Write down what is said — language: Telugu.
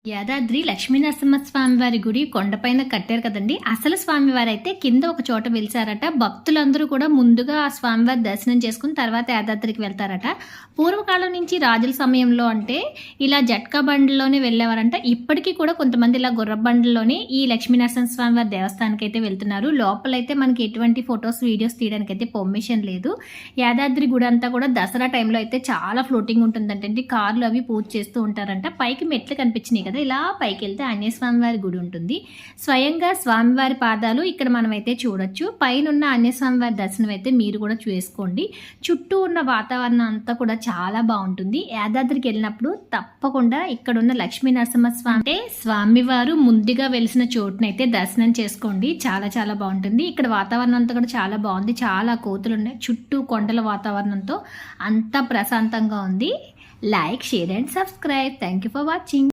యాదాద్రి లక్ష్మీనరసింహస్వామి వారి గుడి కొండపైన కట్టారు కదండి. అసలు స్వామివారు అయితే కింద ఒక చోట వెలిసారట. భక్తులందరూ కూడా ముందుగా ఆ స్వామివారి దర్శనం చేసుకుని తర్వాత యాదాద్రికి వెళ్తారట. పూర్వకాలం నుంచి రాజుల సమయంలో అంటే ఇలా జట్కా బండ్లోనే వెళ్ళేవారంట. ఇప్పటికీ కూడా కొంతమంది ఇలా గుర్ర బండ్లోనే ఈ లక్ష్మీనరసింహస్వామి వారి దేవస్థానానికి అయితే వెళ్తున్నారు. లోపలైతే మనకి ఎటువంటి ఫొటోస్ వీడియోస్ తీయడానికి అయితే పర్మిషన్ లేదు. యాదాద్రి గుడి అంతా కూడా దసరా టైంలో అయితే చాలా ఫ్లోటింగ్ ఉంటుందంటండి. కార్లు అవి పూజ చేస్తూ ఉంటారంట. పైకి మెట్లు కనిపించినాయి కదా, ఇలా పైకి వెళ్తే ఆంజనేయ స్వామివారి గుడి ఉంటుంది. స్వయంగా స్వామివారి పాదాలు ఇక్కడ మనమైతే చూడొచ్చు. పైన ఉన్న ఆంజనేయ స్వామివారి దర్శనం అయితే మీరు కూడా చేసుకోండి. చుట్టూ ఉన్న వాతావరణం అంతా కూడా చాలా బాగుంటుంది. యాదాద్రికి వెళ్ళినప్పుడు తప్పకుండా ఇక్కడున్న లక్ష్మీ నరసింహస్వామి అంటే స్వామివారు ముందుగా వెలిసిన చోటునైతే దర్శనం చేసుకోండి. చాలా చాలా బాగుంటుంది. ఇక్కడ వాతావరణం అంతా కూడా చాలా బాగుంది. చాలా కోతులు ఉన్నాయి. చుట్టూ కొండల వాతావరణంతో అంతా ప్రశాంతంగా ఉంది. Like, share and subscribe. Thank you for watching.